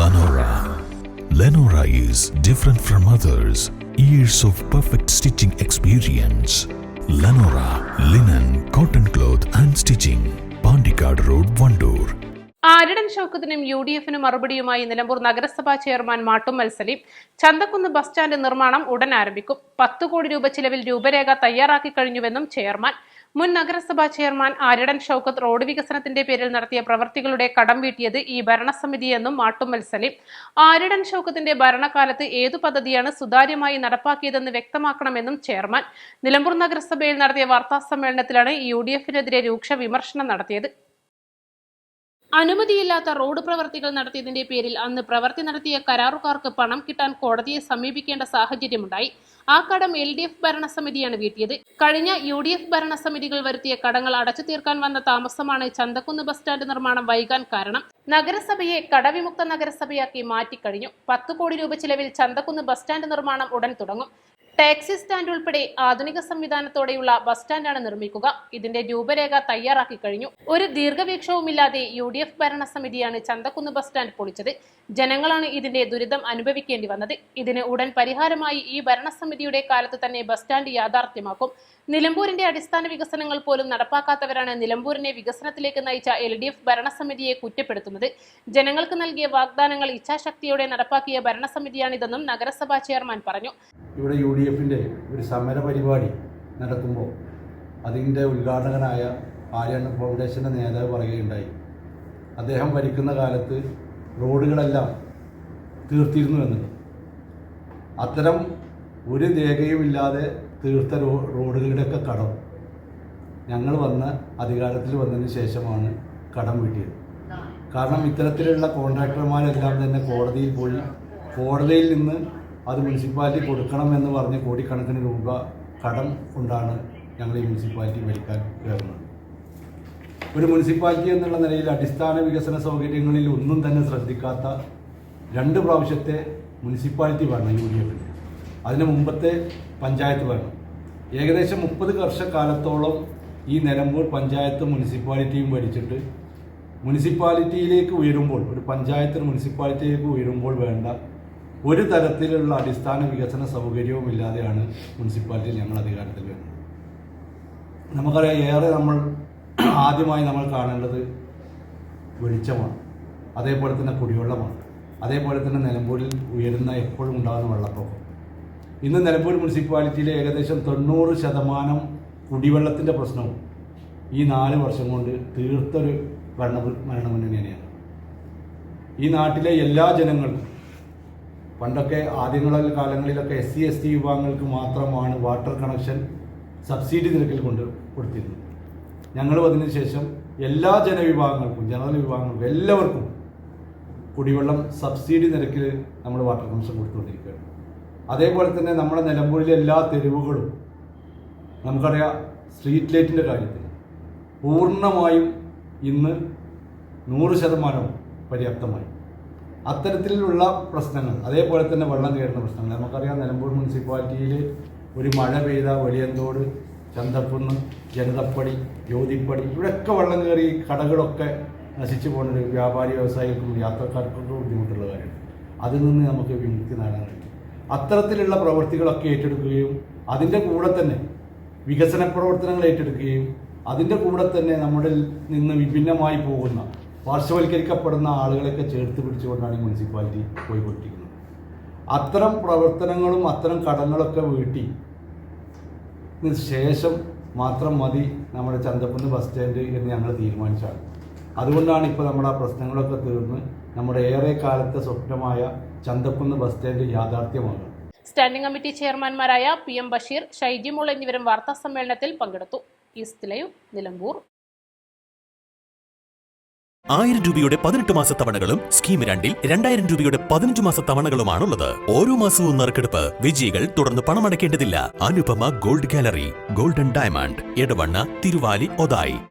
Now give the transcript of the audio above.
Lenora. Lenora is different from others. Years of perfect stitching experience. Lenora linen, cotton cloth and stitching. Pandikad Road, Vandoor. Aryadan ഷൗക്കത്തിനും UDF-നും മറുപടിയുമായി നിലമ്പൂർ നഗരസഭാ chairman Mattummal Saleem. Chanthakkunnu bus stand നിർമ്മാണം ഉടൻ ആരംഭിക്കും. 10 കോടി രൂപ ചിലവിൽ രൂപരേഖ തയ്യാറാക്കി കഴിഞ്ഞുവെന്നും ചെയർമാൻ. മുൻ നഗരസഭാ ചെയർമാൻ ആര്യടൻ ഷൗക്കത്ത് റോഡ് വികസനത്തിന്റെ പേരിൽ നടത്തിയ പ്രവൃത്തികളുടെ കടം വീട്ടിയത് ഈ ഭരണസമിതിയെന്നും മാട്ടുമ്മൽ സലീം. ആര്യടൻ ഷൗക്കത്തിന്റെ ഭരണകാലത്ത് ഏതു പദ്ധതിയാണ് സുതാര്യമായി നടപ്പാക്കിയതെന്ന് വ്യക്തമാക്കണമെന്നും ചെയർമാൻ. നിലമ്പൂർ നഗരസഭയിൽ നടത്തിയ വാർത്താ സമ്മേളനത്തിലാണ് UDF-നെതിരെ രൂക്ഷ വിമർശനം നടത്തിയത്. അനുമതിയില്ലാത്ത റോഡ് പ്രവർത്തികൾ നടത്തിയതിന്റെ പേരിൽ അന്ന് പ്രവൃത്തി നടത്തിയ കരാറുകാർക്ക് പണം കിട്ടാൻ കോടതിയെ സമീപിക്കേണ്ട സാഹചര്യമുണ്ടായി. ആ കടം LDF ഭരണസമിതിയാണ് വീട്ടിയത്. കഴിഞ്ഞ UDF ഭരണസമിതികൾ വരുത്തിയ കടങ്ങൾ അടച്ചു തീർക്കാൻ വന്ന താമസമാണ് ചന്തക്കുന്ന് ബസ് സ്റ്റാൻഡ് നിർമ്മാണം വൈകാൻ കാരണം. നഗരസഭയെ കടവിമുക്ത നഗരസഭയാക്കി മാറ്റിക്കഴിഞ്ഞു. 10 കോടി രൂപ ചിലവിൽ ചന്തക്കുന്ന് ബസ് സ്റ്റാൻഡ് നിർമ്മാണം ഉടൻ തുടങ്ങും. ടാക്സി സ്റ്റാൻഡ് ഉൾപ്പെടെ ആധുനിക സംവിധാനത്തോടെയുള്ള ബസ് സ്റ്റാൻഡാണ് നിർമ്മിക്കുക. ഇതിന്റെ രൂപരേഖ തയ്യാറാക്കി കഴിഞ്ഞു. ഒരു ദീർഘവീക്ഷവുമില്ലാതെ UDF ഭരണസമിതിയാണ് ചന്തക്കുന്ന് ബസ് സ്റ്റാൻഡ് പൊളിച്ചത്. ജനങ്ങളാണ് ഇതിന്റെ ദുരിതം അനുഭവിക്കേണ്ടി വന്നത്. ഇതിന് ഉടൻ പരിഹാരമായി ഈ ഭരണസമിതിയുടെ കാലത്ത് തന്നെ ബസ് സ്റ്റാൻഡ് യാഥാർത്ഥ്യമാക്കും. നിലമ്പൂരിന്റെ അടിസ്ഥാന വികസനങ്ങൾ പോലും നടപ്പാക്കാത്തവരാണ് നിലമ്പൂരിനെ വികസനത്തിലേക്ക് നയിച്ച LDF ഭരണസമിതിയെ കുറ്റപ്പെടുത്തുന്നത്. ജനങ്ങൾക്ക് നൽകിയ വാഗ്ദാനങ്ങൾ ഇച്ഛാശക്തിയോടെ നടപ്പാക്കിയ ഭരണസമിതിയാണിതെന്നും നഗരസഭാ ചെയർമാൻ പറഞ്ഞു. ഇവിടെ UDF-ന്റെ ഒരു സമര പരിപാടി നടക്കുമ്പോൾ അതിൻ്റെ ഉദ്ഘാടകനായ ആര്യടൻ ഫൗണ്ടേഷൻ്റെ നേതാവ് പറയുകയുണ്ടായി, അദ്ദേഹം ഭരിക്കുന്ന കാലത്ത് റോഡുകളെല്ലാം തീർത്തിരുന്നു എന്നത്. അത്തരം ഒരു രേഖയുമില്ലാതെ തീർത്ത റോഡുകളുടെയൊക്കെ കടം ഞങ്ങൾ അധികാരത്തിൽ വന്നതിന് ശേഷമാണ് കടം വീട്ടിയത്. കാരണം ഇത്തരത്തിലുള്ള കോൺട്രാക്ടർമാരെല്ലാം തന്നെ കോടതിയിൽ പോയി കോടതിയിൽ നിന്ന് അത് മുനിസിപ്പാലിറ്റി കൊടുക്കണമെന്ന് പറഞ്ഞ് കോടിക്കണക്കിന് രൂപ കടം കൊണ്ടാണ് ഞങ്ങൾ ഈ മുനിസിപ്പാലിറ്റി ഭരിക്കാൻ കയറുന്നത്. ഒരു മുനിസിപ്പാലിറ്റി എന്നുള്ള നിലയിൽ അടിസ്ഥാന വികസന സൗകര്യങ്ങളിൽ ഒന്നും തന്നെ ശ്രദ്ധിക്കാത്ത 2 പ്രാവശ്യത്തെ മുനിസിപ്പാലിറ്റി ഭരണം UDF-ന്. അതിന് മുമ്പത്തെ പഞ്ചായത്ത് ഭരണം. ഏകദേശം 30 വർഷക്കാലത്തോളം ഈ നിലമ്പൂർ പഞ്ചായത്ത് മുനിസിപ്പാലിറ്റിയും ഭരിച്ചിട്ട് മുനിസിപ്പാലിറ്റിയിലേക്ക് ഉയരുമ്പോൾ, ഒരു പഞ്ചായത്തിന് മുനിസിപ്പാലിറ്റിയിലേക്ക് ഉയരുമ്പോൾ വേണ്ട ഒരു തരത്തിലുള്ള അടിസ്ഥാന വികസന സൗകര്യവും ഇല്ലാതെയാണ് മുനിസിപ്പാലിറ്റിയിൽ ഞങ്ങൾ അധികാരത്തിൽ വരുന്നത്. നമുക്കറിയാം, ഏറെ ആദ്യമായി നമ്മൾ കാണേണ്ടത് വെളിച്ചമാണ്, അതേപോലെ തന്നെ കുടിവെള്ളമാണ്, അതേപോലെ തന്നെ നിലമ്പൂരിൽ ഉയരുന്ന എപ്പോഴും ഉണ്ടാകുന്ന വെള്ളപ്പൊക്കം. ഇന്ന് നിലമ്പൂർ മുനിസിപ്പാലിറ്റിയിലെ ഏകദേശം 90% കുടിവെള്ളത്തിൻ്റെ പ്രശ്നവും ഈ 4 വർഷം കൊണ്ട് തീർത്തൊരു ഭരണമുന്നണിയാണ്. ഈ നാട്ടിലെ എല്ലാ ജനങ്ങൾക്കും പണ്ടൊക്കെ കാലങ്ങളിലൊക്കെ SC ST വിഭാഗങ്ങൾക്ക് മാത്രമാണ് വാട്ടർ കണക്ഷൻ സബ്സിഡി നിരക്കിൽ കൊടുത്തിരുന്നത്. ഞങ്ങൾ അതിന് ശേഷം എല്ലാ ജനവിഭാഗങ്ങൾക്കും, ജനറൽ വിഭാഗങ്ങൾക്കും എല്ലാവർക്കും കുടിവെള്ളം സബ്സിഡി നിരക്കിൽ നമ്മൾ വാട്ടർ കണക്ഷൻ കൊടുത്തുകൊണ്ടിരിക്കുകയാണ്. അതേപോലെ തന്നെ നമ്മുടെ നിലമ്പൂരിലെ എല്ലാ തെരുവുകളും നമുക്കറിയാം, സ്ട്രീറ്റ് ലൈറ്റിൻ്റെ കാര്യത്തിൽ പൂർണ്ണമായും ഇന്ന് 100% പര്യാപ്തമായി. അത്തരത്തിലുള്ള പ്രശ്നങ്ങൾ, അതേപോലെ തന്നെ വെള്ളം കയറുന്ന പ്രശ്നങ്ങൾ നമുക്കറിയാം. നിലമ്പൂർ മുനിസിപ്പാലിറ്റിയിൽ ഒരു മഴ പെയ്ത വലിയന്തോട്, ചന്തക്കുന്ന്, ജനതപ്പടി, ജ്യോതിപ്പടി ഇവിടെയൊക്കെ വെള്ളം കയറി കടകളൊക്കെ നശിച്ചു പോകുന്നത് വ്യാപാരി വ്യവസായികൾക്കും യാത്രക്കാർക്കൊക്കെ ബുദ്ധിമുട്ടുള്ള കാര്യമാണ്. അതിൽ നിന്ന് നമുക്ക് വിമുക്തി നേടാൻ കഴിയും. അത്തരത്തിലുള്ള പ്രവൃത്തികളൊക്കെ ഏറ്റെടുക്കുകയും അതിൻ്റെ കൂടെ തന്നെ വികസന പ്രവർത്തനങ്ങൾ ഏറ്റെടുക്കുകയും അതിൻ്റെ കൂടെ തന്നെ നമ്മുടെ നിന്ന് വിഭിന്നമായി പോകുന്ന പാർശ്വവൽക്കരിക്കപ്പെടുന്ന ആളുകളെയൊക്കെ ചേർത്ത് പിടിച്ചുകൊണ്ടാണ് ഈ മുനിസിപ്പാലിറ്റി പോയിക്കൊണ്ടിരിക്കുന്നത്. അത്തരം പ്രവർത്തനങ്ങളും അത്തരം കടങ്ങളൊക്കെ വീട്ടി ശേഷം മാത്രം മതി നമ്മുടെ ചന്തക്കുന്ന് ബസ് സ്റ്റാൻഡ് എന്ന് ഞങ്ങൾ തീരുമാനിച്ചാണ്. അതുകൊണ്ടാണ് ഇപ്പോൾ നമ്മുടെ ആ പ്രശ്നങ്ങളൊക്കെ തീർന്ന് നമ്മുടെ ഏറെ കാലത്തെ സ്വപ്നമായ ചന്തക്കുന്ന് ബസ് സ്റ്റാൻഡ് യാഥാർത്ഥ്യമാകും. സ്റ്റാൻഡിംഗ് കമ്മിറ്റി ചെയർമാൻമാരായ PM ബഷീർ, ഷൈജിമോൾ എന്നിവരും വാർത്താ സമ്മേളനത്തിൽ പങ്കെടുത്തു. East live, Nilambur. 1000 രൂപയുടെ 18 മാസ തവണകളും സ്കീം 2-ൽ 2000 രൂപയുടെ 15 മാസ തവണകളുമാണുള്ളത്. ഓരോ മാസവും നറുക്കെടുപ്പ്. വിജയികൾ തുടർന്ന് പണമടയ്ക്കേണ്ടതില്ല. Anupama gold gallery, golden diamond, Edavanna, Thiruvali, Othayi.